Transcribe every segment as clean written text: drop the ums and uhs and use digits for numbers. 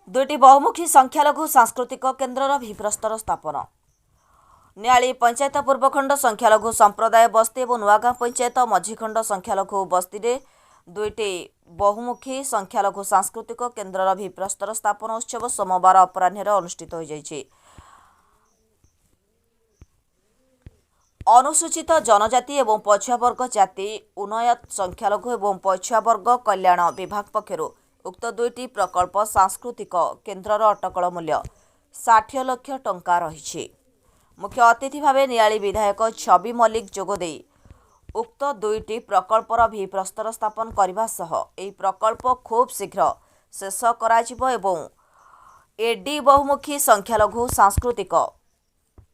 दुईटी बहुमुखी संख्यालघु सांस्कृतिक केन्द्रर भिप्रस्तर स्थापन। नियाली पंचायत पूर्वखंड संख्यालघु संप्रदाय बस्ती और नुआगाँ पंचायत मझीखंड संख्यालघु बस्ती में दुईटी बहुमुखी संख्यालघु सांस्कृतिक केन्द्रर भिप्रस्तर स्थापन उत्सव सोमवार अपराह्न अनुष्ठित हो जाइछि। अनुसूचित जनजाति एवं पछुआवर्ग जाति उन्नयन संख्यालघु एवं पछुआवर्ग कल्याण विभाग पक्षरु उक्त दुईटी प्रकल्प सांस्कृतिक केन्द्रर अटकल मूल्य 60 लाख टंका रही। मुख्य अतिथि भावे नियाली विधायक छवि मल्लिक जोगदे उक्त दुईटी प्रकल्पर भिप्रस्तर स्थापन करने सह एही प्रकल्प खूब शीघ्र शेष कराजिबो एवं एडी बहुमुखी संख्यालघु सांस्कृतिक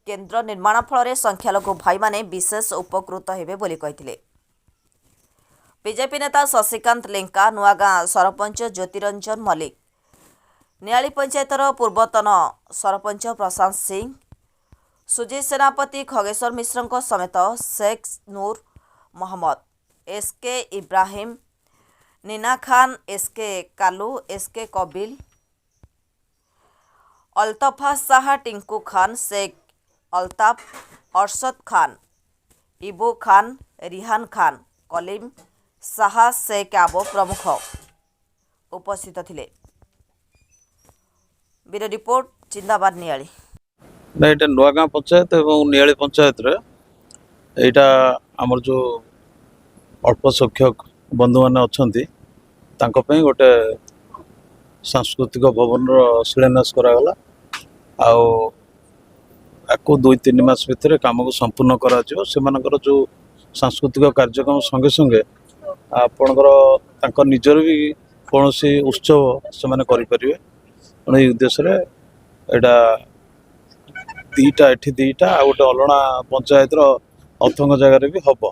केन्द्र निर्माण फल संख्यालघु भाई माने विशेष उपकृत हेबे बोली कहिथिले। बीजेपी नेता शशिकांत लेंका, नुआगाँ सरपंच ज्योतिरंजन मल्लिक, नियाली पंचायतर पूर्वतन सरपंच प्रशांत सिंह, सुजीत सेनापति, खगेश्वर मिश्र समेत Sheikh Noor Mohammad, SK Ibrahim, Nina Khan, SK Kalu, SK Kabil, Altafa Shah, Tinku Khan, Sheikh Altaf, Arshad Khan, Ibu Khan, Rihan Khan, Kalim Shah, Sheikh Abo प्रमुख उपस्थित थिले। ब्यूरो रिपोर्ट, जिंदाबाद नियाली। ये नुआगाँ पंचायत और नियाली पंचायत रे एटा आमर जो अल्प संख्यक बंधु मैंने अच्छा गोटे सांस्कृतिक भवन शिलान्यास करागला। आपको 2-3 मास भितर काम को संपूर्ण करा जो सांस्कृतिक कार्यक्रम संगे संगे आपणकर निजर भी कौन सी उत्सव से करें उद्देश्य यहाँ दीटा आ गोटे अलणा पंचायत अथंग जगार भी हम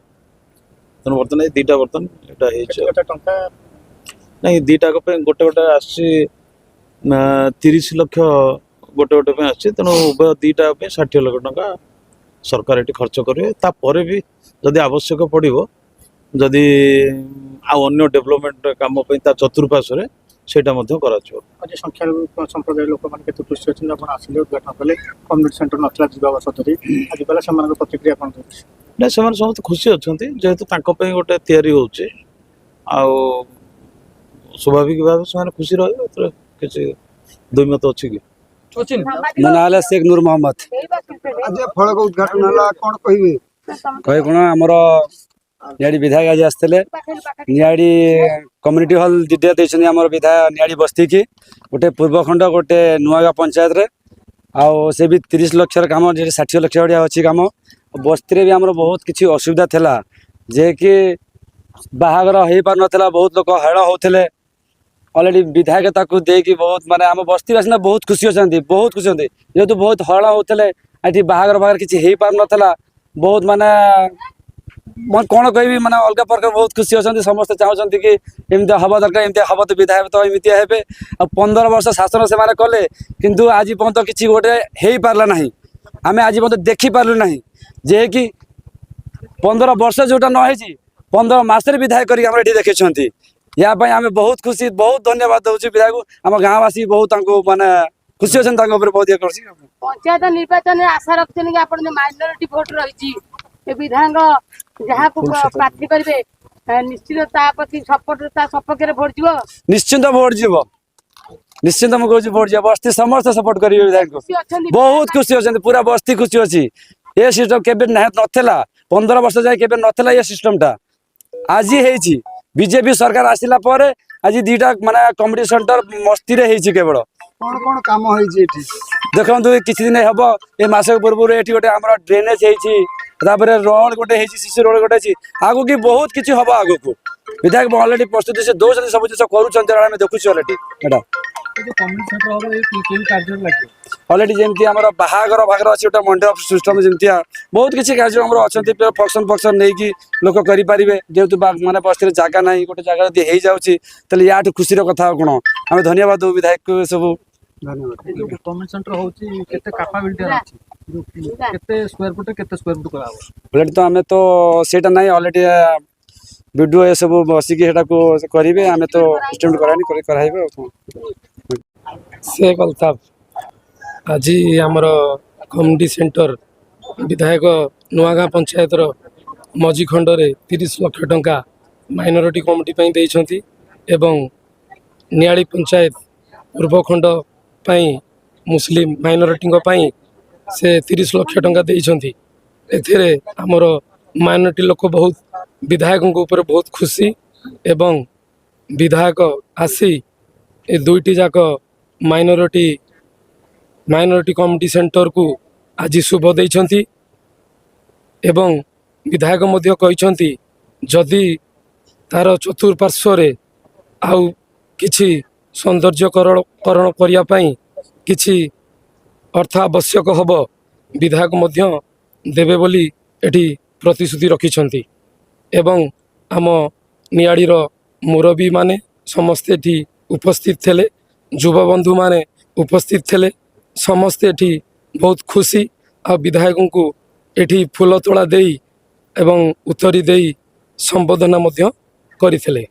तेणु बर्तमान दीटा बर्तन यहाँ नहीं दीटा गोटे गोटे आसी 30 लाख गोटे गोटे आसी तेणु उभय दीटा 60 लाख टंका सरकार ये खर्च करेंगे। तापर भी जदि आवश्यक पड़ो जदि अन्य डेवलपमेंट काम चतुर्पार्श्व सेटा संख्यालघु संप्रदाय लोक मैंने खुशी अच्छे आसिले उद्घाटन कले कम्युनिटी सेंटर नाला जीवासदी आज बेला से प्रतिक्रिया कौन ना से समस्त खुशी अच्छा जेहेतु गोटे तैयारी हो स्वाभाविक भाव से खुशी रही किसी दुईमत अच्छी कि मो ना शेख नूर मोहम्मद। आज फल उद्घाटन है कौन कहे कौन आमर नियाड़ी विधायक आज आसते नियाड़ी कम्युनिटी हॉल दिदिया देछन आमर विधायक नियाड़ी बस्ती की गोटे पूर्वखंड गोटे नुआगाँ पंचायत रे से भी 30 लाख काम 60 लाख भाया अच्छी काम बस्ती भी आमर बहुत किसी असुविधा थिला जे कि बाहागर हो पार नाला बहुत लोग हैरान होते अलरेडी विधायक ताकू देकी बहुत माने आम बस्ती बासिंदा बहुत खुशी अच्छा जेहेतु बहुत हैरान होते ये बाहागर बाहर किसी हो पार नाला बहुत माने कौन कह माने अलग प्रकार बहुत खुशी अच्छा समस्त चाहते कि एमती हवा दरकार एमती हम तो विधायक तो एमती हे 15 वर्ष शासन से कले किंतु आज पर्यटन किसी गोटे हो पारा ना आम आज पर्यटन देखी पार्लु ना जे कि 15 वर्ष जोटा नही 15 मसरे विधायक कर देखते या आम बहुत खुशी बहुत धन्यवाद दूँ विधायक आम गाँववासी बहुत माने खुशी अच्छा बहुत ये पंचायत निर्वाचन आशा रखते कि आप माइनोरिटी भोट रही विधायक जहाँ प्रार्थी करेंगे निश्चित प्रति सपक्ष भोट जीव निश्चिंत भोट जीव निश्चिंत मुझे भोट जीव बस्ती समस्त सपोर्ट करेंगे विधायक को बहुत खुशी अच्छा पूरा बस्ती खुशी अच्छी ये सिस्टम के नाला 15 वर्ष जाए के नाला ये सिस्टमटा आज ही बीजेपी सरकार आसला आज 2टा माने कम्युनिटी सेंटर मस्ती रे केवल कौन कौन काम देखो किसी दिन हम ये मस पूर्व ये गोटे आम ड्रेनेज रोड गोटे सीसी रोड गोटे आगू की बहुत किसी हम आग को विधायक अलरेडी प्रस्तुति से दौरान सब जिन कर देखुची अलरेडी अलरेडी जमी आम बाहागर बागर अच्छे गोटे मंडप सिस्टम जमी बहुत किसी कार्यक्रम अच्छा फंक्शन फंक्शन नहीं लोक करेंगे जेहेतु माने बस्ती जगह ना गोटे जगह जब हो जाए या खुशी कथा कौन आम धन्यवाद दो विधायक सब कम्युनिटी सेंटर होची केते कैपेबिलिटी अछि केते स्क्वायर फुट कराबो तो आम तो सेटा नहीं अलरेडी वीडियो ये सब बसिकी को करेंगे आम तो स्टेटमेंट कराइबे। शेख अल्ताफ आज आमर कम्युनिटी सेंटर विधायक नुआगाँ पंचायतर मझी खंडरे 30 लाख टंका माइनॉरिटी कमिटी देइछंती एवं नियाड़ी पंचायत पूर्व खंड मुस्लिम माइनॉरिटी से 30 लाख टंका देइछंती। एथिरे आमर माइनॉरिटी लोक बहुत विधायक ऊपर बहुत खुशी एवं विधायक आसी ए दुईटी जाक माइनॉरिटी कमिटी सेंटर को आज शुभ देइछंती एवं विधायक मध्य कहिछंती जदि तार चतुर्पार्श्व आउ किछि सौंदर्यकरण करिया पई किछि अर्थ आवश्यक हब विधायक मध्य देवे बोली एठी प्रतिश्रुति रखिछंती एवं आम नियाड़ीर मुरबी माने समस्ते एठी उपस्थित थिले युवा बंधु माने उपस्थित थिले समस्ते एठी बहुत खुशी आ विधायक को एठी फूल तोड़ा देई एवं उत्तरी देई संबोधना मध्य करिथिले।